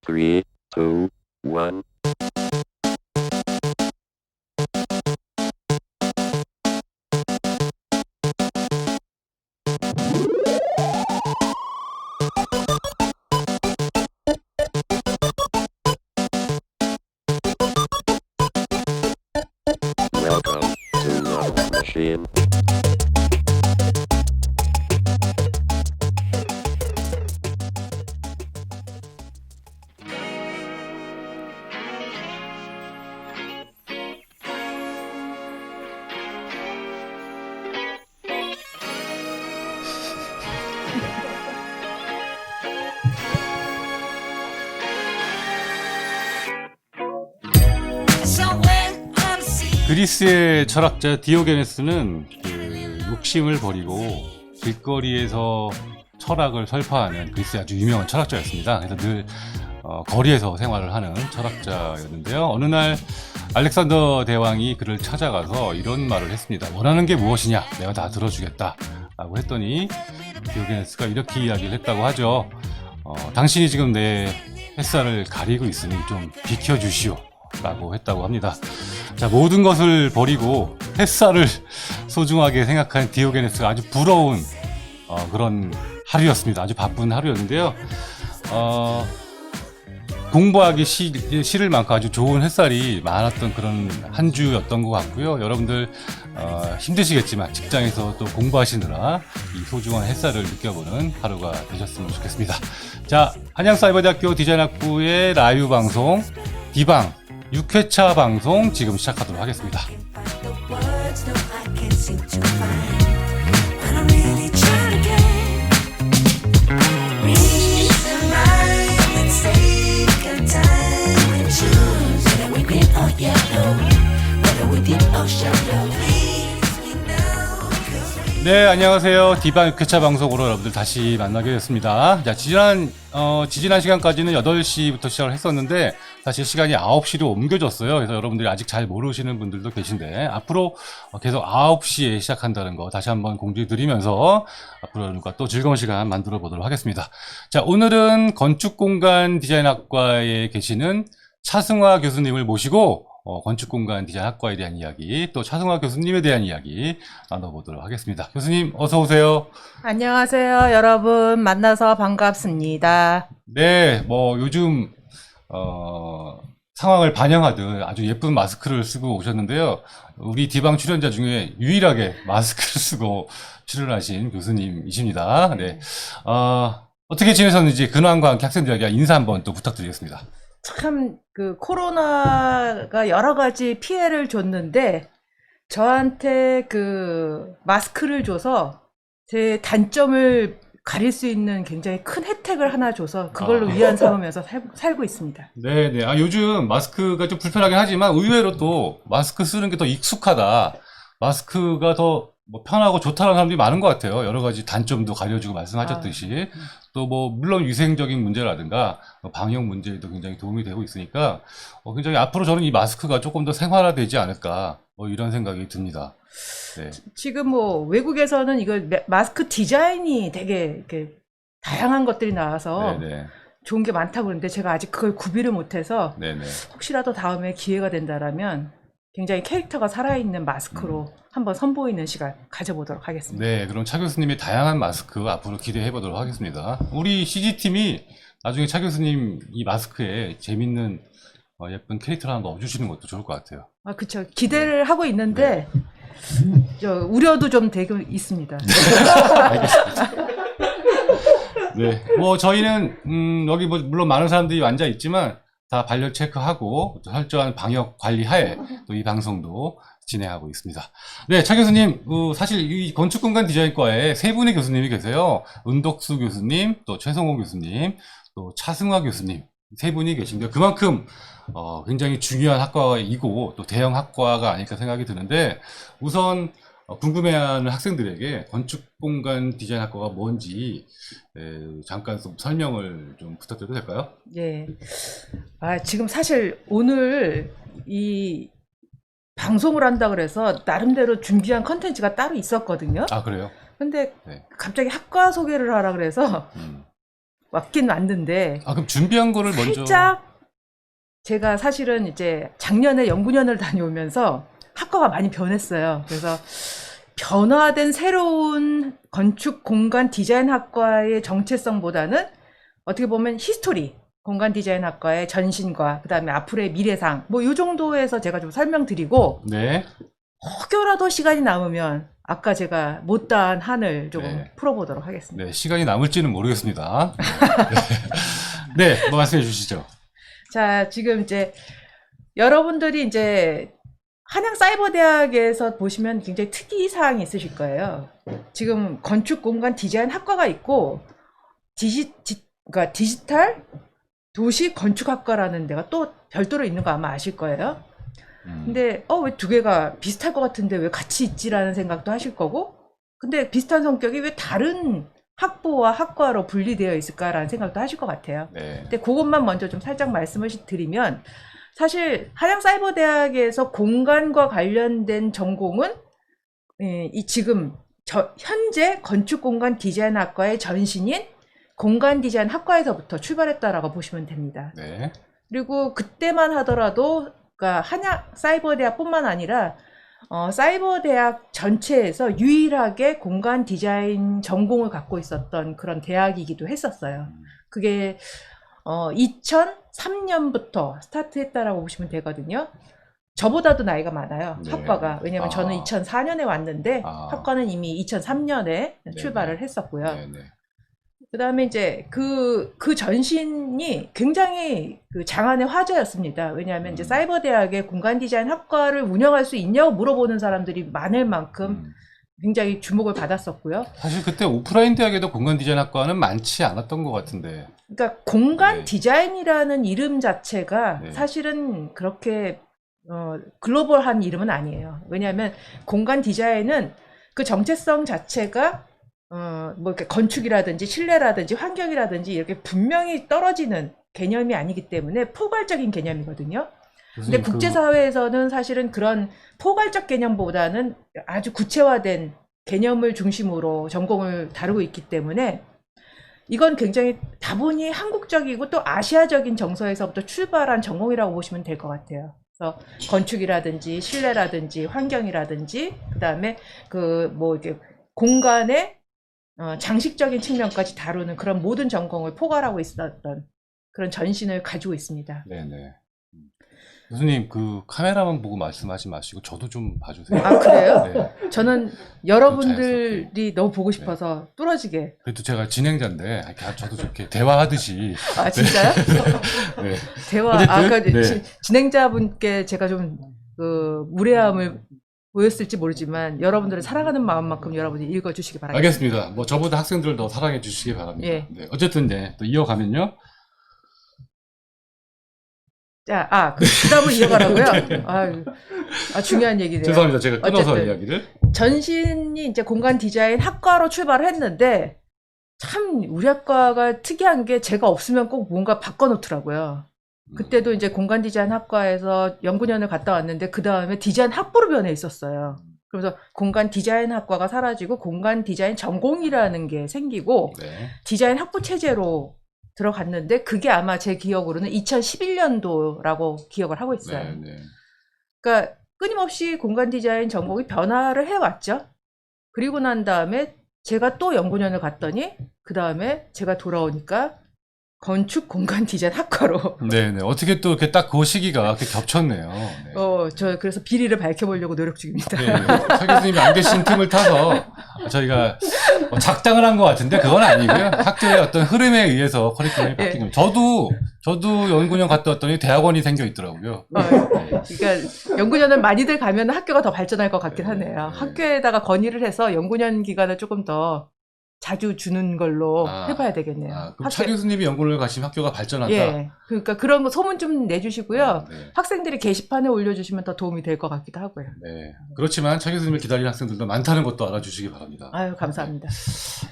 3, 2, 1. Welcome to Love Machine. 그리스의 철학자 디오게네스는 그 욕심을 버리고 길거리에서 철학을 설파하는 그리스의 아주 유명한 철학자였습니다. 그래서 늘 거리에서 생활을 하는 철학자였는데요. 어느 날 알렉산더 대왕이 그를 찾아가서 이런 말을 했습니다. 원하는 게 무엇이냐? 내가 다 들어주겠다. 라고 했더니 디오게네스가 이렇게 이야기를 했다고 하죠. 당신이 지금 내 햇살을 가리고 있으니 좀 비켜주시오. 라고 했다고 합니다. 자, 모든 것을 버리고 햇살을 소중하게 생각한 디오게네스가 아주 부러운 그런 하루였습니다. 아주 바쁜 하루였는데요. 공부하기 싫을 만큼 아주 좋은 햇살이 많았던 그런 한 주였던 것 같고요. 여러분들 힘드시겠지만 직장에서 또 공부하시느라 이 소중한 햇살을 느껴보는 하루가 되셨으면 좋겠습니다. 자, 한양사이버대학교 디자인학부의 라이브 방송 디방 6회차 방송 지금 시작하도록 하겠습니다. 네, 안녕하세요. 디방 6회차 방송으로 여러분들 다시 만나게 됐습니다. 자, 지지난 시간까지는 8시부터 시작을 했었는데 사실 시간이 9시로 옮겨졌어요. 그래서 여러분들이 아직 잘 모르시는 분들도 계신데 앞으로 계속 9시에 시작한다는 거 다시 한번 공지해 드리면서 앞으로 또 즐거운 시간 만들어 보도록 하겠습니다. 자, 오늘은 건축공간 디자인학과에 계시는 차승화 교수님을 모시고 건축공간 디자인학과에 대한 이야기, 또 차승화 교수님에 대한 이야기 나눠보도록 하겠습니다. 교수님, 어서 오세요. 안녕하세요. 여러분 만나서 반갑습니다. 네, 뭐 요즘 상황을 반영하듯 아주 예쁜 마스크를 쓰고 오셨는데요. 우리 디방 출연자 중에 유일하게 마스크를 쓰고 출연하신 교수님이십니다. 네, 어떻게 지내셨는지 근황과 함께 학생들에게 인사 한번 또 부탁드리겠습니다. 참, 코로나가 여러 가지 피해를 줬는데, 저한테 마스크를 줘서 제 단점을 가릴 수 있는 굉장히 큰 혜택을 하나 줘서 그걸로 위안 삼으면서 살고 있습니다. 네네. 요즘 마스크가 좀 불편하긴 하지만 의외로 또 마스크 쓰는 게 더 익숙하다. 마스크가 더 편하고 좋다는 사람들이 많은 것 같아요. 여러 가지 단점도 가려주고 말씀하셨듯이. 또 물론 위생적인 문제라든가 방역 문제에도 굉장히 도움이 되고 있으니까 굉장히 앞으로 저는 이 마스크가 조금 더 생활화되지 않을까 이런 생각이 듭니다. 네. 지금 외국에서는 이거 마스크 디자인이 되게 이렇게 다양한 것들이 나와서 네네. 좋은 게 많다고 그러는데 제가 아직 그걸 구비를 못해서 네네. 혹시라도 다음에 기회가 된다라면 굉장히 캐릭터가 살아있는 마스크로 한번 선보이는 시간 가져보도록 하겠습니다. 네, 그럼 차 교수님의 다양한 마스크 앞으로 기대해 보도록 하겠습니다. 우리 CG팀이 나중에 차 교수님 이 마스크에 재밌는 예쁜 캐릭터를 하나 넣어주시는 것도 좋을 것 같아요. 그쵸. 기대를 하고 있는데 우려도 좀 되고 있습니다. 알겠습니다. 네, 저희는 여기 물론 많은 사람들이 앉아 있지만 다 발열 체크하고 또 철저한 방역 관리 하에 또 이 방송도 진행하고 있습니다. 네, 차 교수님, 사실 이 건축공간 디자인과에 세 분의 교수님이 계세요. 은덕수 교수님, 또 최성호 교수님, 또 차승화 교수님 세 분이 계신데 그만큼 굉장히 중요한 학과이고 또 대형 학과가 아닐까 생각이 드는데 우선 궁금해하는 학생들에게 건축공간 디자인학과가 뭔지 잠깐 좀 설명을 좀 부탁드려도 될까요? 네. 지금 사실 오늘 이 방송을 한다 그래서 나름대로 준비한 컨텐츠가 따로 있었거든요. 그래요? 근데 네. 갑자기 학과 소개를 하라 그래서 왔긴 왔는데 아, 그럼 준비한 거를 먼저. 살짝 제가 사실은 이제 작년에 연구년을 다녀오면서 학과가 많이 변했어요. 그래서 변화된 새로운 건축 공간 디자인 학과의 정체성보다는 어떻게 보면 히스토리, 공간 디자인 학과의 전신과 그다음에 앞으로의 미래상 뭐 이 정도에서 제가 좀 설명드리고 네. 혹여라도 시간이 남으면 아까 제가 못다한 한을 조금 네. 풀어보도록 하겠습니다. 네, 시간이 남을지는 모르겠습니다. 네, 뭐 말씀해 주시죠. 자, 지금 이제 여러분들이 이제 한양사이버대학에서 보시면 굉장히 특이사항이 있으실 거예요. 지금 건축공간 디자인 학과가 있고 그러니까 디지털 도시 건축학과라는 데가 또 별도로 있는 거 아마 아실 거예요. 근데 왜 두 개가 비슷할 것 같은데 왜 같이 있지라는 생각도 하실 거고, 근데 비슷한 성격이 왜 다른 학부와 학과로 분리되어 있을까라는 생각도 하실 것 같아요. 네. 근데 그것만 먼저 좀 살짝 말씀을 드리면, 사실 한양사이버대학에서 공간과 관련된 전공은 이 지금 현재 건축공간 디자인학과의 전신인 공간 디자인 학과에서부터 출발했다라고 보시면 됩니다. 네. 그리고 그때만 하더라도 그러니까 한양사이버대학뿐만 아니라 사이버대학 전체에서 유일하게 공간 디자인 전공을 갖고 있었던 그런 대학이기도 했었어요. 그게 2003년부터 스타트했다라고 보시면 되거든요. 저보다도 나이가 많아요. 네. 학과가. 왜냐면 저는 2004년에 왔는데 학과는 이미 2003년에 출발을 했었고요. 네, 네. 그다음에 이제 그 전신이 굉장히 그 장안의 화제였습니다. 왜냐하면 이제 사이버 대학의 공간 디자인 학과를 운영할 수 있냐고 물어보는 사람들이 많을 만큼 굉장히 주목을 받았었고요. 사실 그때 오프라인 대학에도 공간 디자인 학과는 많지 않았던 것 같은데. 그러니까 공간 네. 디자인이라는 이름 자체가 네. 사실은 그렇게 글로벌한 이름은 아니에요. 왜냐하면 공간 디자인은 그 정체성 자체가 뭐 이렇게 건축이라든지 실내라든지 환경이라든지 이렇게 분명히 떨어지는 개념이 아니기 때문에 포괄적인 개념이거든요. 근데 국제사회에서는 사실은 그런 포괄적 개념보다는 아주 구체화된 개념을 중심으로 전공을 다루고 있기 때문에 이건 굉장히 다분히 한국적이고 또 아시아적인 정서에서부터 출발한 전공이라고 보시면 될 것 같아요. 그래서 건축이라든지 실내라든지 환경이라든지 그다음에 그 뭐 이렇게 공간의 장식적인 측면까지 다루는 그런 모든 전공을 포괄하고 있었던 그런 전신을 가지고 있습니다. 네네. 교수님, 그 카메라만 보고 말씀하지 마시고 저도 좀 봐주세요. 아, 그래요? 네. 저는 여러분들이 너무 보고 싶어서 뚫어지게. 그래도 제가 진행자인데 이렇게 저도 이렇게 대화하듯이. 아, 진짜요? 네. 대화. 어쨌든, 아까 네. 진행자분께 제가 좀 무례함을 보였을지 모르지만 여러분들을 사랑하는 마음만큼 여러분이 읽어주시기 바랍니다. 알겠습니다. 뭐 저보다 학생들을 더 사랑해 주시기 바랍니다. 예. 네. 어쨌든 또 이어가면요. 자, 그 다음으로 이어가라고요? 아유, 중요한 얘기네요. 죄송합니다. 제가 끊어서 어쨌든 이야기를. 전신이 이제 공간 디자인 학과로 출발을 했는데 참 우리 학과가 특이한 게 제가 없으면 꼭 뭔가 바꿔놓더라고요. 그때도 이제 공간 디자인 학과에서 연구년을 갔다 왔는데 그 다음에 디자인 학부로 변해 있었어요. 그래서 공간 디자인 학과가 사라지고 공간 디자인 전공이라는 게 생기고 네. 디자인 학부 체제로 들어갔는데 그게 아마 제 기억으로는 2011년도라고 기억을 하고 있어요. 네, 네. 그러니까 끊임없이 공간 디자인 전공이 변화를 해왔죠. 그리고 난 다음에 제가 또 연구년을 갔더니 그 다음에 제가 돌아오니까 건축 공간 디자인 학과로. 네네. 어떻게 또 이렇게 딱 그 시기가 이렇게 겹쳤네요. 네. 저 그래서 비리를 밝혀보려고 노력 중입니다. 네, 차 교수님이 안 계신 틈을 타서 저희가 작당을 한 것 같은데 그건 아니고요. 학교의 어떤 흐름에 의해서 커리큘럼이 바뀐 겁니다. 저도 연구년 갔다 왔더니 대학원이 생겨 있더라고요. 네. 그러니까 연구년을 많이들 가면 학교가 더 발전할 것 같긴 하네요. 네. 학교에다가 건의를 해서 연구년 기간을 조금 더 자주 주는 걸로 해봐야 되겠네요. 그럼 차 교수님이 연구를 가시면 학교가 발전한다? 예. 그러니까 그런 거 소문 좀 내주시고요. 네. 학생들이 게시판에 올려주시면 더 도움이 될 것 같기도 하고요. 네. 그렇지만 차 교수님을 기다리는 학생들도 많다는 것도 알아주시기 바랍니다. 아유, 감사합니다.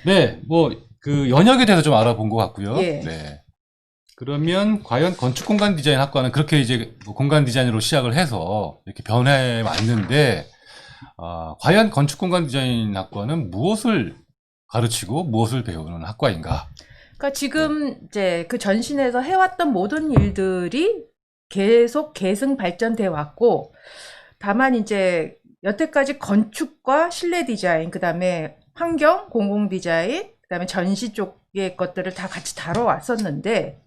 네. 뭐, 그 연역에 대해서 좀 알아본 것 같고요. 예. 네. 그러면 과연 건축공간 디자인 학과는 그렇게 이제 공간 디자인으로 시작을 해서 이렇게 변해 왔는데, 과연 건축공간 디자인 학과는 무엇을 가르치고 무엇을 배우는 학과인가? 그러니까 지금 이제 그 전신에서 해왔던 모든 일들이 계속 계승 발전돼 왔고, 다만 이제 여태까지 건축과 실내 디자인, 그 다음에 환경, 공공 디자인, 그 다음에 전시 쪽의 것들을 다 같이 다뤄왔었는데,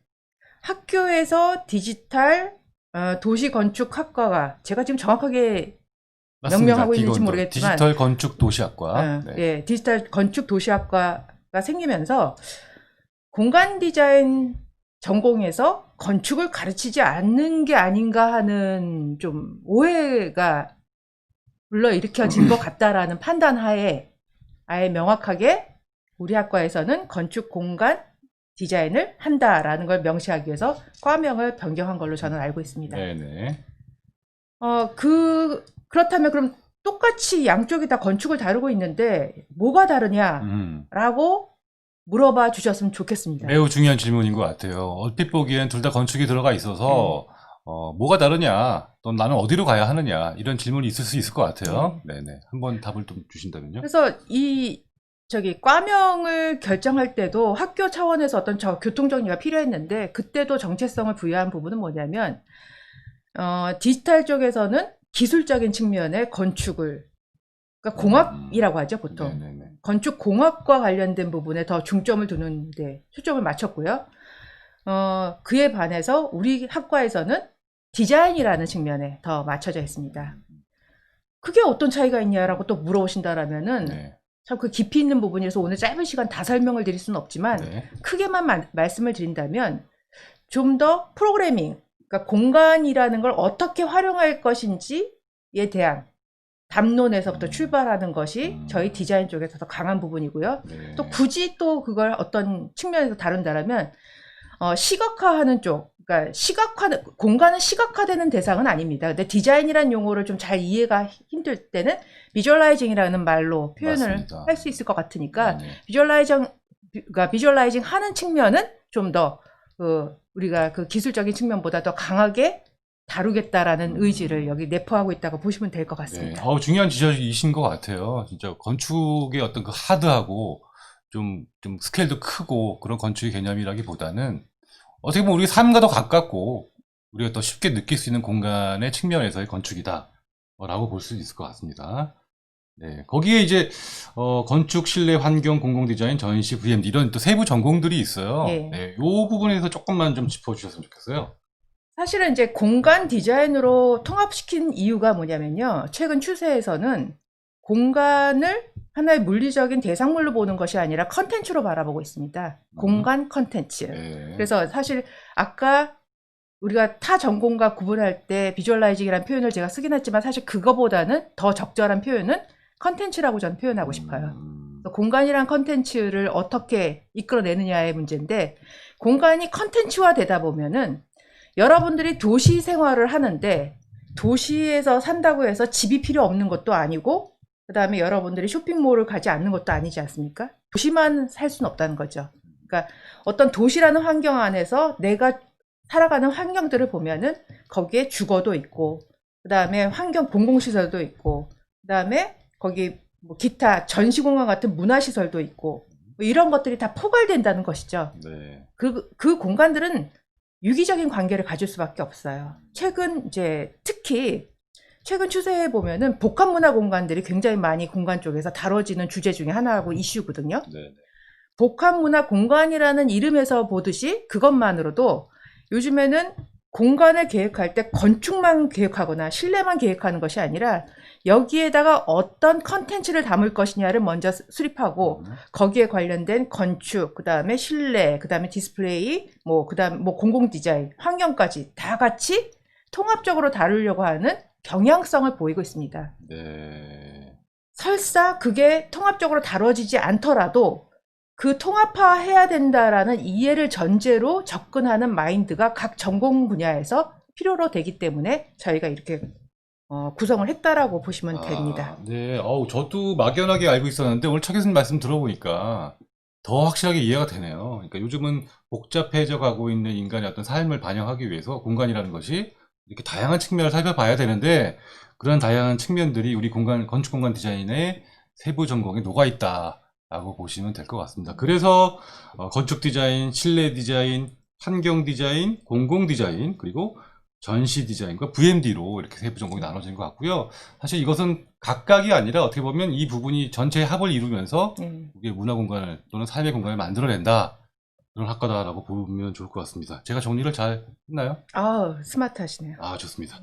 학교에서 디지털 도시 건축 학과가 제가 지금 정확하게 명명하고 있는지 기본도. 모르겠지만 디지털 건축 도시학과. 네. 예, 디지털 건축 도시학과가 생기면서 공간 디자인 전공에서 건축을 가르치지 않는 게 아닌가 하는 좀 오해가 불러일으켜진 것 같다라는 판단하에 아예 명확하게 우리 학과에서는 건축 공간 디자인을 한다라는 걸 명시하기 위해서 과명을 변경한 걸로 저는 알고 있습니다. 네네. 그렇다면 그럼 똑같이 양쪽이 다 건축을 다루고 있는데 뭐가 다르냐라고 물어봐 주셨으면 좋겠습니다. 매우 중요한 질문인 것 같아요. 얼핏 보기엔 둘 다 건축이 들어가 있어서 뭐가 다르냐, 또 나는 어디로 가야 하느냐, 이런 질문이 있을 수 있을 것 같아요. 네네. 한번 답을 좀 주신다면요. 그래서 과명을 결정할 때도 학교 차원에서 어떤 교통 정리가 필요했는데, 그때도 정체성을 부여한 부분은 뭐냐면, 디지털 쪽에서는 기술적인 측면의 건축을, 그러니까 공학이라고 하죠, 보통. 네네네. 건축 공학과 관련된 부분에 더 중점을 두는데 초점을 맞췄고요. 그에 반해서 우리 학과에서는 디자인이라는 측면에 더 맞춰져 있습니다. 그게 어떤 차이가 있냐라고 또 물어보신다라면은, 네. 참 그 깊이 있는 부분이라서 오늘 짧은 시간 다 설명을 드릴 수는 없지만, 네. 크게만 말씀을 드린다면 좀 더 프로그래밍, 그러니까 공간이라는 걸 어떻게 활용할 것인지에 대한 담론에서부터 출발하는 것이 저희 디자인 쪽에서 더 강한 부분이고요. 네. 또 굳이 또 그걸 어떤 측면에서 다룬다라면 시각화하는 쪽, 그러니까 공간은 시각화되는 대상은 아닙니다. 근데 디자인이라는 용어를 좀 잘 이해가 힘들 때는 비주얼라이징이라는 말로 표현을 할 수 있을 것 같으니까, 네네. 비주얼라이징 하는 측면은 좀 더 우리가 그 기술적인 측면보다 더 강하게 다루겠다라는 의지를 여기 내포하고 있다고 보시면 될 것 같습니다. 네. 중요한 지적이신 것 같아요. 진짜 건축의 어떤 그 하드하고 좀 스케일도 크고 그런 건축의 개념이라기보다는 어떻게 보면 우리 삶과 더 가깝고 우리가 더 쉽게 느낄 수 있는 공간의 측면에서의 건축이다 라고 볼 수 있을 것 같습니다. 네, 거기에 이제 건축, 실내, 환경, 공공 디자인, 전시, VMD 이런 또 세부 전공들이 있어요. 예. 네, 이 부분에서 조금만 좀 짚어주셨으면 좋겠어요. 사실은 이제 공간 디자인으로 통합시킨 이유가 뭐냐면요. 최근 추세에서는 공간을 하나의 물리적인 대상물로 보는 것이 아니라 컨텐츠로 바라보고 있습니다. 공간 컨텐츠. 네. 그래서 사실 아까 우리가 타 전공과 구분할 때 비주얼라이징이라는 표현을 제가 쓰긴 했지만, 사실 그거보다는 더 적절한 표현은 컨텐츠라고 저는 표현하고 싶어요. 공간이란 컨텐츠를 어떻게 이끌어내느냐의 문제인데, 공간이 컨텐츠화 되다 보면은 여러분들이 도시 생활을 하는데 도시에서 산다고 해서 집이 필요 없는 것도 아니고, 그 다음에 여러분들이 쇼핑몰을 가지 않는 것도 아니지 않습니까? 도시만 살 수는 없다는 거죠. 그러니까 어떤 도시라는 환경 안에서 내가 살아가는 환경들을 보면은 거기에 주거도 있고, 그 다음에 환경 공공시설도 있고, 그 다음에 거기 뭐 기타 전시공간 같은 문화시설도 있고, 뭐 이런 것들이 다 포괄된다는 것이죠. 네. 그 공간들은 유기적인 관계를 가질 수밖에 없어요. 특히 최근 추세에 보면은 복합문화 공간들이 굉장히 많이 공간 쪽에서 다뤄지는 주제 중에 하나하고 이슈거든요. 네. 복합문화 공간이라는 이름에서 보듯이 그것만으로도 요즘에는 공간을 계획할 때 건축만 계획하거나 실내만 계획하는 것이 아니라 여기에다가 어떤 컨텐츠를 담을 것이냐를 먼저 수립하고, 거기에 관련된 건축, 그 다음에 실내, 그 다음에 디스플레이, 그 다음에 공공 디자인, 환경까지 다 같이 통합적으로 다루려고 하는 경향성을 보이고 있습니다. 네. 설사 그게 통합적으로 다뤄지지 않더라도 그 통합화해야 된다라는 이해를 전제로 접근하는 마인드가 각 전공 분야에서 필요로 되기 때문에 저희가 이렇게 구성을 했다라고 보시면 됩니다. 네, 저도 막연하게 알고 있었는데 오늘 차 교수님 말씀 들어보니까 더 확실하게 이해가 되네요. 그러니까 요즘은 복잡해져 가고 있는 인간의 어떤 삶을 반영하기 위해서 공간이라는 것이 이렇게 다양한 측면을 살펴봐야 되는데, 그런 다양한 측면들이 우리 건축 공간 디자인의 세부 전공에 녹아 있다. 라고 보시면 될 것 같습니다. 그래서 건축 디자인, 실내 디자인, 환경 디자인, 공공 디자인, 그리고 전시 디자인과 VMD로 이렇게 세부 전공이 나눠진 것 같고요. 사실 이것은 각각이 아니라 어떻게 보면 이 부분이 전체의 합을 이루면서 이게 문화 공간을 또는 삶의 공간을 만들어낸다. 그런 학과다라고 보면 좋을 것 같습니다. 제가 정리를 잘 했나요? 아, 스마트하시네요. 아, 좋습니다.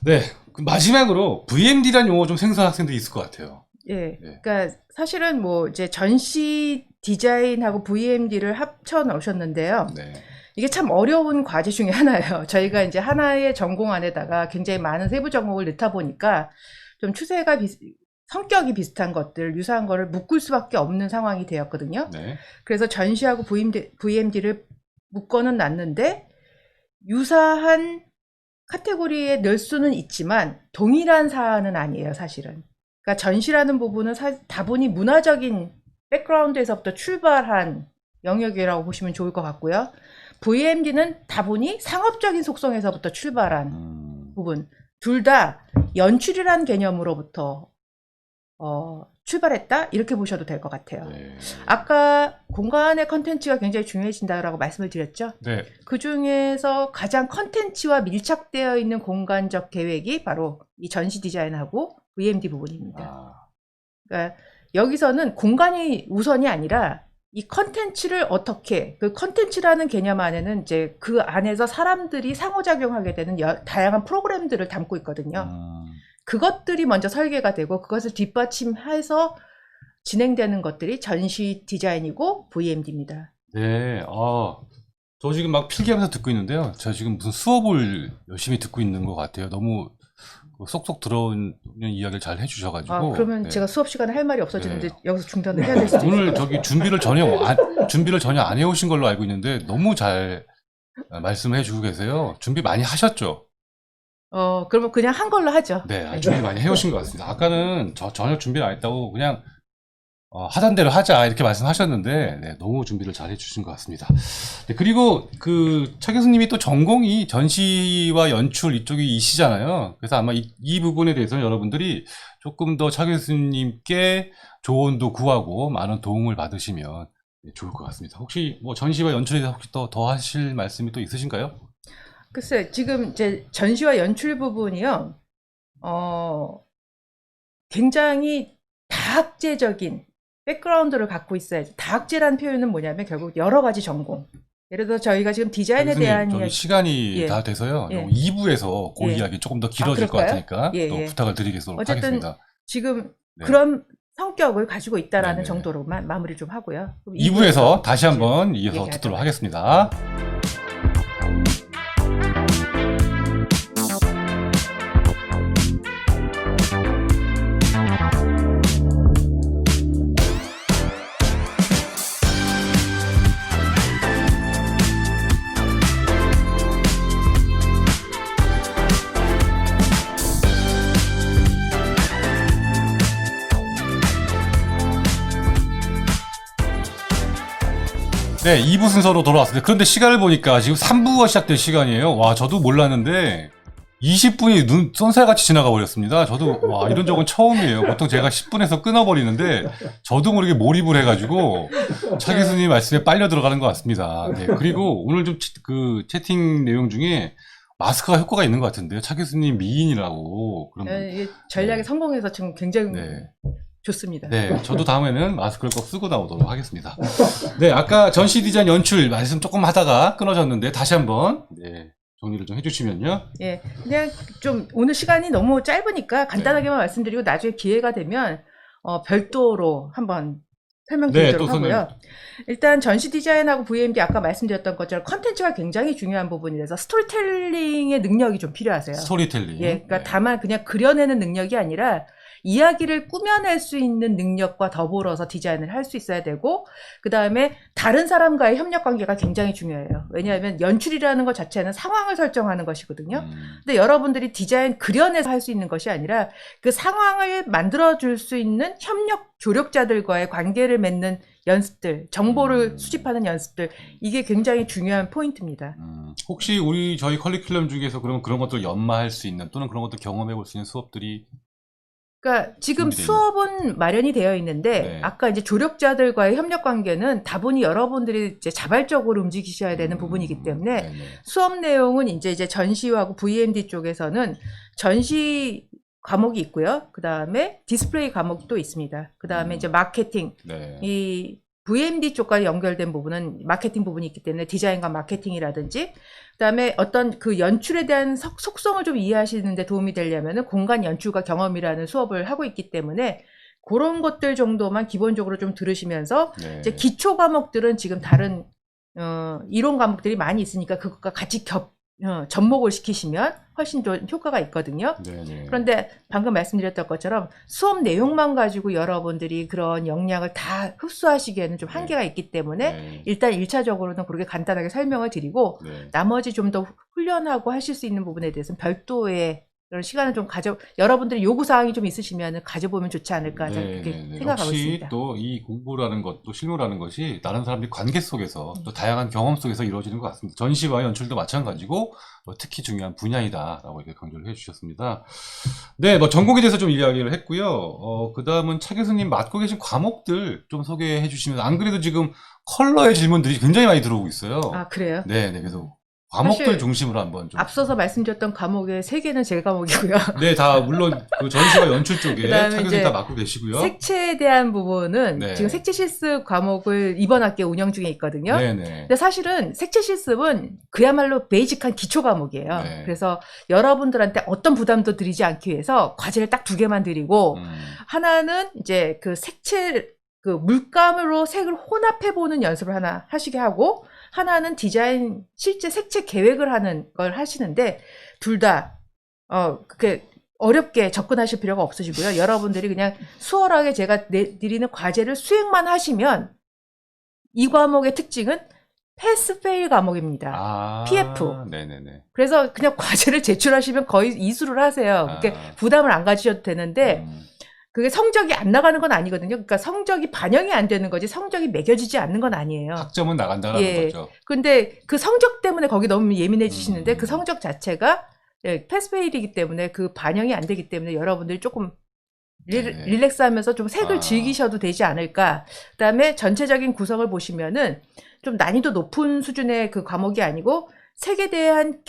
네. 마지막으로 VMD라는 용어 좀 생소한 학생들이 있을 것 같아요. 예. 네. 그러니까 사실은 뭐 이제 전시 디자인하고 VMD를 합쳐 넣으셨는데요. 네. 이게 참 어려운 과제 중에 하나예요. 저희가 이제 하나의 전공 안에다가 굉장히 많은 세부 전공을 넣다 보니까 좀 추세가 성격이 비슷한 것들, 유사한 거를 묶을 수밖에 없는 상황이 되었거든요. 네. 그래서 전시하고 VMD를 묶어는 놨는데 유사한 카테고리에 넣을 수는 있지만 동일한 사안은 아니에요, 사실은. 그러니까 전시라는 부분은 다분히 문화적인 백그라운드에서부터 출발한 영역이라고 보시면 좋을 것 같고요. VMD는 다분히 상업적인 속성에서부터 출발한 부분. 둘 다 연출이라는 개념으로부터 출발했다? 이렇게 보셔도 될 것 같아요. 네. 아까 공간의 컨텐츠가 굉장히 중요해진다고 말씀을 드렸죠? 네. 그 중에서 가장 컨텐츠와 밀착되어 있는 공간적 계획이 바로 이 전시 디자인하고 VMD 부분입니다. 아. 그러니까 여기서는 공간이 우선이 아니라 이 컨텐츠를 어떻게, 그 컨텐츠라는 개념 안에는 이제 그 안에서 사람들이 상호작용하게 되는 다양한 프로그램들을 담고 있거든요. 그것들이 먼저 설계가 되고 그것을 뒷받침해서 진행되는 것들이 전시 디자인이고 VMD입니다. 네. 저 지금 막 필기하면서 듣고 있는데요. 제가 지금 무슨 수업을 열심히 듣고 있는 것 같아요. 너무 쏙쏙 들어오는 이야기를 잘 해주셔가지고. 그러면 네. 제가 수업 시간에 할 말이 없어지는데 네. 여기서 중단을 해야 될 수도 있어요. 오늘 저기 준비를 전혀 안 해오신 걸로 알고 있는데 너무 잘 말씀해 주고 계세요. 준비 많이 하셨죠? 그러면 그냥 한 걸로 하죠. 네, 준비 많이 해오신 것 같습니다. 아까는 전혀 준비를 안 했다고 그냥 하던 대로 하자 이렇게 말씀하셨는데 네, 너무 준비를 잘 해주신 것 같습니다. 네, 그리고 차 교수님이 또 전공이 전시와 연출 이쪽이시잖아요. 그래서 아마 이 부분에 대해서는 여러분들이 조금 더 차 교수님께 조언도 구하고 많은 도움을 받으시면 좋을 것 같습니다. 혹시 뭐 전시와 연출에 대해서 혹시 더 하실 말씀이 또 있으신가요? 글쎄, 지금 이제 전시와 연출 부분이요, 굉장히 다학제적인 백그라운드를 갖고 있어야지. 다학제라는 표현은 뭐냐면 결국 여러 가지 전공. 예를 들어 저희가 지금 디자인에 대한 저희 시간이 예. 다 돼서요. 예. 2부에서 그 예. 이야기 조금 더 길어질 것 그럴까요? 같으니까 예, 또 예. 부탁을 드리겠습니다. 어쨌든 지금 네. 그런 성격을 가지고 있다라는 네네. 정도로만 마무리 좀 하고요. 2부에서 다시 한번 이어서 얘기하도록 듣도록 하겠습니다. 네, 2부 순서로 돌아왔습니다. 그런데 시간을 보니까 지금 3부가 시작될 시간이에요. 와, 저도 몰랐는데 20분이 쏜살같이 지나가 버렸습니다. 저도 와, 이런 적은 처음이에요. 보통 제가 10분에서 끊어버리는데 저도 모르게 몰입을 해가지고 차 교수님 말씀에 빨려 들어가는 것 같습니다. 네, 그리고 오늘 좀 채팅 내용 중에 마스크가 효과가 있는 것 같은데요. 차 교수님 미인이라고. 그런 이게 전략에 성공해서 지금 굉장히 좋습니다. 네, 저도 다음에는 마스크를 꼭 쓰고 나오도록 하겠습니다. 네, 아까 전시 디자인 연출 말씀 조금 하다가 끊어졌는데 다시 한번 정리를 좀 해주시면요. 예, 그냥 좀 오늘 시간이 너무 짧으니까 간단하게만 말씀드리고 나중에 기회가 되면 별도로 한번 설명드리도록 하고요. 일단 전시 디자인하고 VMD 아까 말씀드렸던 것처럼 컨텐츠가 굉장히 중요한 부분이라서 스토리텔링의 능력이 좀 필요하세요. 스토리텔링. 예, 그러니까 다만 그냥 그려내는 능력이 아니라 이야기를 꾸며낼 수 있는 능력과 더불어서 디자인을 할 수 있어야 되고, 그 다음에 다른 사람과의 협력 관계가 굉장히 중요해요. 왜냐하면 연출이라는 것 자체는 상황을 설정하는 것이거든요. 근데 여러분들이 디자인 그려내서 할 수 있는 것이 아니라 그 상황을 만들어줄 수 있는 협력 조력자들과의 관계를 맺는 연습들, 정보를 수집하는 연습들, 이게 굉장히 중요한 포인트입니다. 혹시 저희 커리큘럼 중에서 그런 것들을 연마할 수 있는 또는 그런 것들 경험해 볼 수 있는 수업들이 그러니까 지금 준비돼 있는. 수업은 마련이 되어 있는데 네. 아까 이제 조력자들과의 협력 관계는 다분히 여러분들이 이제 자발적으로 움직이셔야 되는 부분이기 때문에 네네. 수업 내용은 이제 전시하고 VMD 쪽에서는 전시 과목이 있고요. 그 다음에 디스플레이 과목이 또 있습니다. 그 다음에 이제 마케팅, 네. 이 VMD 쪽과 연결된 부분은 마케팅 부분이 있기 때문에 디자인과 마케팅이라든지, 그 다음에 어떤 그 연출에 대한 속성을 좀 이해하시는 데 도움이 되려면 공간 연출과 경험이라는 수업을 하고 있기 때문에 그런 것들 정도만 기본적으로 좀 들으시면서 네. 이제 기초 과목들은 지금 다른 이론 과목들이 많이 있으니까 그것과 같이 접목을 시키시면 훨씬 더 효과가 있거든요. 네네. 그런데 방금 말씀드렸던 것처럼 수업 내용만 가지고 여러분들이 그런 역량을 다 흡수하시기에는 좀 한계가 있기 때문에 네. 일단 1차적으로는 그렇게 간단하게 설명을 드리고 네. 나머지 좀 더 훈련하고 하실 수 있는 부분에 대해서는 별도의 그런 시간을 좀 여러분들이 요구사항이 좀 있으시면 가져보면 좋지 않을까 저는 그렇게 생각하고 역시 있습니다. 또 이 공부라는 것, 또 실무라는 것이 다른 사람들이 관계 속에서 또 다양한 경험 속에서 이루어지는 것 같습니다. 전시와 연출도 마찬가지고 특히 중요한 분야이다라고 이렇게 강조를 해주셨습니다. 네, 뭐 전공에 대해서 좀 이야기를 했고요. 그 다음은 차 교수님 맡고 계신 과목들 좀 소개해 주시면, 안 그래도 지금 컬러의 질문들이 굉장히 많이 들어오고 있어요. 아, 그래요? 네, 그래서 과목들 사실 중심으로 한번 좀. 앞서서 말씀드렸던 과목의 3개는 제 과목이고요. 네, 다 물론 그 전시와 연출 쪽에 그다음에 차 교수님 이제 다 맡고 계시고요. 색채에 대한 부분은 네. 지금 색채 실습 과목을 이번 학기에 운영 중에 있거든요. 네네. 근데 사실은 색채 실습은 그야말로 베이직한 기초 과목이에요. 네. 그래서 여러분들한테 어떤 부담도 드리지 않기 위해서 과제를 딱 2개만 드리고 하나는 이제 그 색채 그 물감으로 색을 혼합해보는 연습을 하나 하시게 하고, 하나는 디자인 실제 색채 계획을 하는 걸 하시는데, 둘 다 그렇게 어렵게 접근하실 필요가 없으시고요. 여러분들이 그냥 수월하게 제가 드리는 과제를 수행만 하시면, 이 과목의 특징은 패스 페일 과목입니다. 아, PF. 네네네. 그래서 그냥 과제를 제출하시면 거의 이수를 하세요. 그렇게 부담을 안 가지셔도 되는데, 그게 성적이 안 나가는 건 아니거든요. 그러니까 성적이 반영이 안 되는 거지 성적이 매겨지지 않는 건 아니에요. 학점은 나간다라는 예. 거죠. 근데 그 성적 때문에 거기 너무 예민해지시는데 그 성적 자체가 패스페일이기 때문에 그 반영이 안 되기 때문에 여러분들이 조금 릴렉스하면서 좀 색을 즐기셔도 되지 않을까. 그다음에 전체적인 구성을 보시면은 좀 난이도 높은 수준의 그 과목이 아니고 색에 대한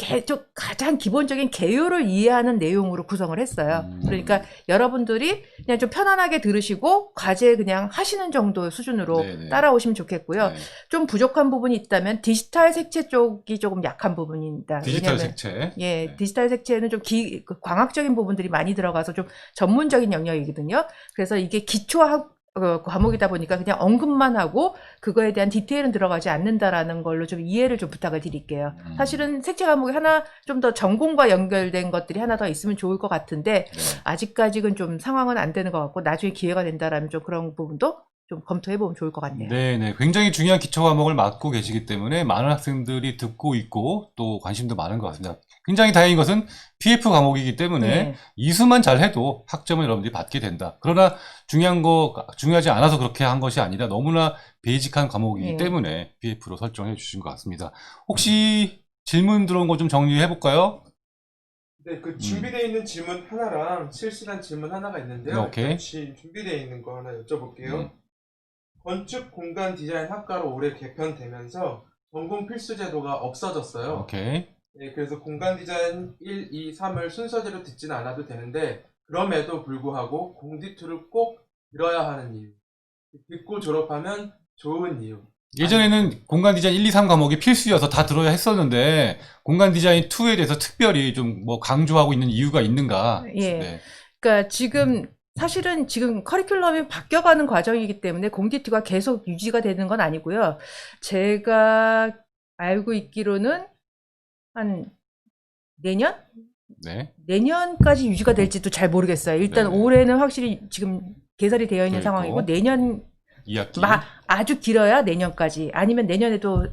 가장 기본적인 개요를 이해하는 내용으로 구성을 했어요. 그러니까 여러분들이 그냥 좀 편안하게 들으시고 과제 그냥 하시는 정도 수준으로 네네. 따라오시면 좋겠고요. 네. 좀 부족한 부분이 있다면 디지털 색채 쪽이 조금 약한 부분입니다. 디지털 왜냐하면 색채. 예, 네. 디지털 색채는 좀 광학적인 부분들이 많이 들어가서 좀 전문적인 영역이거든요. 그래서 이게 과목이다 보니까 그냥 언급만 하고 그거에 대한 디테일은 들어가지 않는다라는 걸로 좀 이해를 좀 부탁을 드릴게요. 사실은 색채 과목이 하나 좀 더 전공과 연결된 것들이 하나 더 있으면 좋을 것 같은데 네. 아직까지는 좀 상황은 안 되는 것 같고 나중에 기회가 된다라면 좀 그런 부분도 좀 검토해보면 좋을 것 같네요. 네네. 굉장히 중요한 기초 과목을 맡고 계시기 때문에 많은 학생들이 듣고 있고 또 관심도 많은 것 같습니다. 굉장히 다행인 것은 PF 과목이기 때문에 네. 이수만 잘 해도 학점을 여러분들이 받게 된다. 그러나 중요하지 않아서 그렇게 한 것이 아니라 너무나 베이직한 과목이기 네. 때문에 PF로 설정해 주신 것 같습니다. 혹시 질문 들어온 거 좀 정리해 볼까요? 네, 그 준비되어 있는 질문 하나랑 실시간 질문 하나가 있는데요. 오케이. 잠시 준비되어 있는 거 하나 여쭤볼게요. 건축 공간 디자인 학과로 올해 개편되면서 전공 필수 제도가 없어졌어요. 오케이. 네, 그래서 공간 디자인 1, 2, 3을 순서대로 듣지는 않아도 되는데 그럼에도 불구하고 공디투를 꼭 들어야 하는 이유. 듣고 졸업하면 좋은 이유. 예전에는 공간 디자인 1, 2, 3 과목이 필수여서 다 들어야 했었는데 공간 디자인 2에 대해서 특별히 좀 뭐 강조하고 있는 이유가 있는가? 예. 네. 그러니까 사실은 지금 커리큘럼이 바뀌어가는 과정이기 때문에 공디투가 계속 유지가 되는 건 아니고요. 제가 알고 있기로는 한 내년? 네. 내년까지 유지가 될지도 잘 모르겠어요. 일단 네네. 올해는 확실히 지금 개설이 되어 있는 되어 있고. 상황이고 내년 2학기. 아주 길어야 내년까지 아니면 내년에도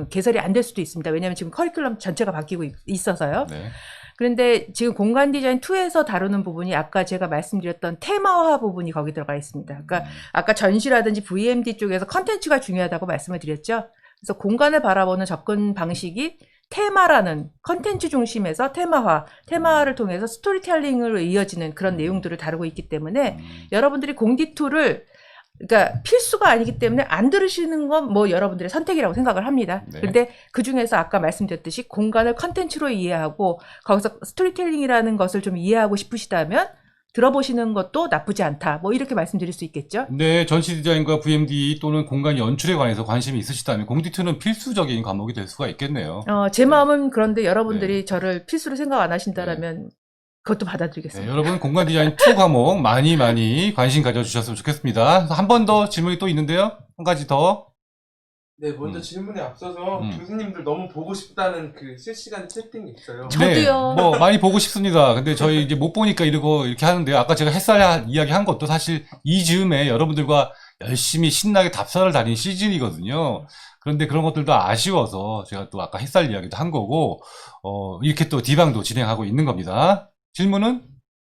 개설이 안 될 수도 있습니다. 왜냐하면 지금 커리큘럼 전체가 바뀌고 있어서요. 네. 그런데 지금 공간 디자인 2에서 다루는 부분이 아까 제가 말씀드렸던 테마화 부분이 거기 들어가 있습니다. 그러니까 아까 전시라든지 VMD 쪽에서 컨텐츠가 중요하다고 말씀을 드렸죠. 그래서 공간을 바라보는 접근 방식이 테마라는 컨텐츠 중심에서 테마화를 통해서 스토리텔링으로 이어지는 그런 내용들을 다루고 있기 때문에 여러분들이 공디투를 그러니까 필수가 아니기 때문에 안 들으시는 건 뭐 여러분들의 선택이라고 생각을 합니다. 네. 근데 그 중에서 아까 말씀드렸듯이 공간을 컨텐츠로 이해하고 거기서 스토리텔링이라는 것을 좀 이해하고 싶으시다면 들어보시는 것도 나쁘지 않다. 뭐 이렇게 말씀드릴 수 있겠죠. 네, 전시 디자인과 VMD 또는 공간 연출에 관해서 관심이 있으시다면 공디투는 필수적인 과목이 될 수가 있겠네요. 제 마음은 그런데 여러분들이 저를 필수로 생각 안 하신다라면 그것도 받아들이겠습니다. 네, 여러분 공간 디자인 2 과목 많이 관심 가져주셨으면 좋겠습니다. 한 번 더 질문이 또 있는데요. 한 가지 더. 네, 먼저 질문에 앞서서 교수님들 너무 보고 싶다는 그 실시간 채팅이 있어요. 저도요. 네, 뭐 많이 보고 싶습니다. 근데 저희 이제 못 보니까 이렇게 하는데요. 아까 제가 햇살 이야기 한 것도 사실 이 즈음에 여러분들과 열심히 신나게 답사를 다닌 시즌이거든요. 그런데 그런 것들도 아쉬워서 제가 또 아까 햇살 이야기도 한 거고, 이렇게 또 디방도 진행하고 있는 겁니다. 질문은?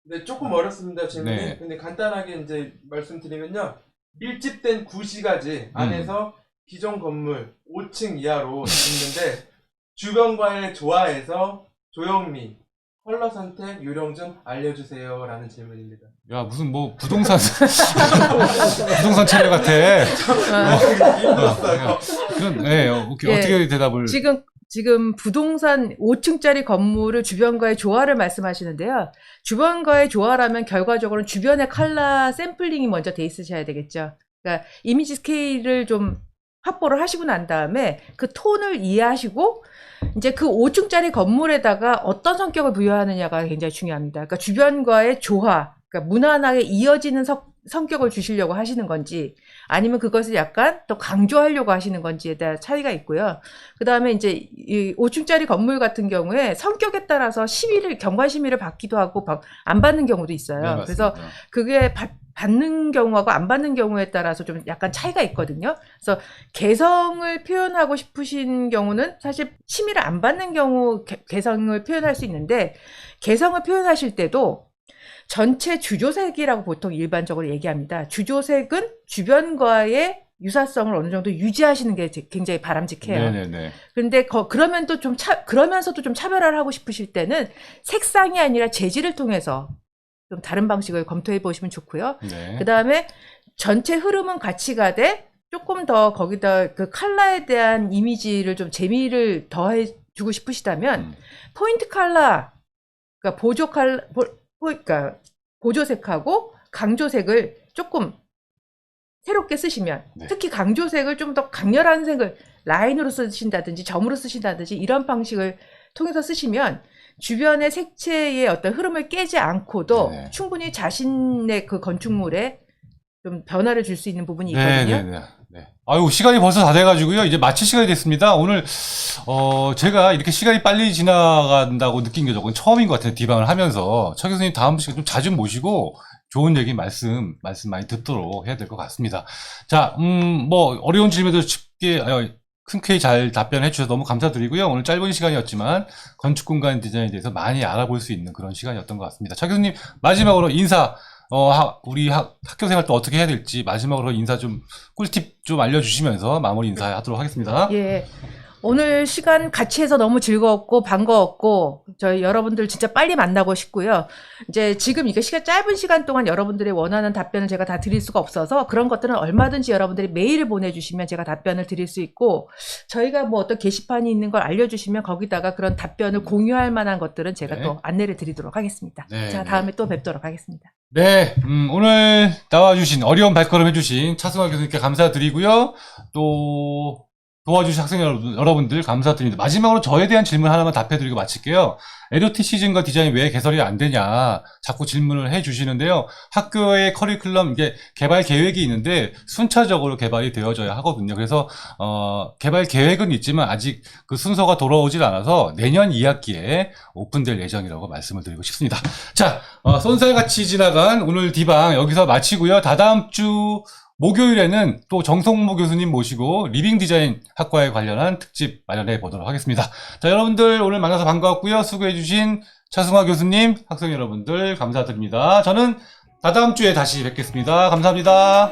네, 조금 어렵습니다, 질문이. 네. 근데 간단하게 이제 말씀드리면요. 밀집된 구시가지 안에서 기존 건물 5층 이하로 있는데 주변과의 조화에서 조형미, 컬러 선택 요령 좀 알려주세요 라는 질문입니다. 야, 무슨 뭐 부동산, 부동산 차례 같아. 네, 어떻게 대답을. 지금 부동산 5층짜리 건물을 주변과의 조화를 말씀하시는데요. 주변과의 조화라면 결과적으로는 주변의 컬러 샘플링이 먼저 돼 있으셔야 되겠죠. 그러니까 이미지 스케일을 좀 확보를 하시고 난 다음에 그 톤을 이해하시고 이제 그 5층짜리 건물에다가 어떤 성격을 부여하느냐가 굉장히 중요합니다. 그러니까 주변과의 조화, 그러니까 무난하게 이어지는 성격을 주시려고 하시는 건지 아니면 그것을 약간 더 강조하려고 하시는 건지에 대한 차이가 있고요. 그 다음에 이제 이 5층짜리 건물 같은 경우에 성격에 따라서 경관 심의를 받기도 하고 안 받는 경우도 있어요. 네, 그래서 그게 받는 경우하고 안 받는 경우에 따라서 좀 약간 차이가 있거든요. 그래서 개성을 표현하고 싶으신 경우는 사실 심의를 안 받는 경우 개성을 표현할 수 있는데 개성을 표현하실 때도 전체 주조색이라고 보통 일반적으로 얘기합니다. 주조색은 주변과의 유사성을 어느 정도 유지하시는 게 굉장히 바람직해요. 네네네. 그런데 그러면서도 좀 차별화를 하고 싶으실 때는 색상이 아니라 재질을 통해서 좀 다른 방식을 검토해 보시면 좋고요. 네. 그 다음에 전체 흐름은 같이 가되 조금 더 거기다 그 컬러에 대한 이미지를 좀 재미를 더해 주고 싶으시다면 포인트 컬러, 그러니까 그러니까 보조색하고 강조색을 조금 새롭게 쓰시면 특히 강조색을 좀 더 강렬한 색을 라인으로 쓰신다든지 점으로 쓰신다든지 이런 방식을 통해서 쓰시면 주변의 색채의 어떤 흐름을 깨지 않고도 충분히 자신의 그 건축물에 좀 변화를 줄 수 있는 부분이 있거든요. 네. 아유, 시간이 벌써 다 돼가지고요. 이제 마칠 시간이 됐습니다. 오늘, 제가 이렇게 시간이 빨리 지나간다고 느낀 게 저건 처음인 것 같아요. 디방을 하면서. 차 교수님 다음 시간에 좀 자주 모시고 좋은 얘기 말씀 많이 듣도록 해야 될 것 같습니다. 자, 뭐, 어려운 질문도 쉽게, 흔쾌히 잘 답변해 주셔서 너무 감사드리고요. 오늘 짧은 시간이었지만 건축공간 디자인에 대해서 많이 알아볼 수 있는 그런 시간이었던 것 같습니다. 차 교수님, 마지막으로 인사, 우리 학교 생활 또 어떻게 해야 될지 마지막으로 인사 좀 꿀팁 좀 알려주시면서 마무리 인사하도록 하겠습니다. 예. 오늘 시간 같이 해서 너무 즐거웠고 반가웠고 저희 여러분들 진짜 빨리 만나고 싶고요. 이제 지금 이게 짧은 시간 동안 여러분들의 원하는 답변을 제가 다 드릴 수가 없어서 그런 것들은 얼마든지 여러분들이 메일을 보내주시면 제가 답변을 드릴 수 있고 저희가 뭐 어떤 게시판이 있는 걸 알려주시면 거기다가 그런 답변을 공유할 만한 것들은 제가 또 안내를 드리도록 하겠습니다. 자, 다음에 또 뵙도록 하겠습니다. 네, 오늘 나와주신 어려운 발걸음 해주신 차승화 교수님께 감사드리고요. 또 도와주신 학생 여러분들 감사드립니다. 마지막으로 저에 대한 질문 하나만 답해드리고 마칠게요. 에듀티 시즌과 디자인 왜 개설이 안 되냐 자꾸 질문을 해주시는데요. 학교의 커리큘럼 이게 개발 계획이 있는데 순차적으로 개발이 되어져야 하거든요. 그래서 개발 계획은 있지만 아직 그 순서가 돌아오질 않아서 내년 2학기에 오픈될 예정이라고 말씀을 드리고 싶습니다. 자, 쏜살같이 지나간 오늘 디방 여기서 마치고요. 다다음 주 목요일에는 또 정성모 교수님 모시고 리빙 디자인 학과에 관련한 특집 마련해 보도록 하겠습니다. 자, 여러분들 오늘 만나서 반가웠고요. 수고해주신 차승화 교수님, 학생 여러분들 감사드립니다. 저는 다다음 주에 다시 뵙겠습니다. 감사합니다.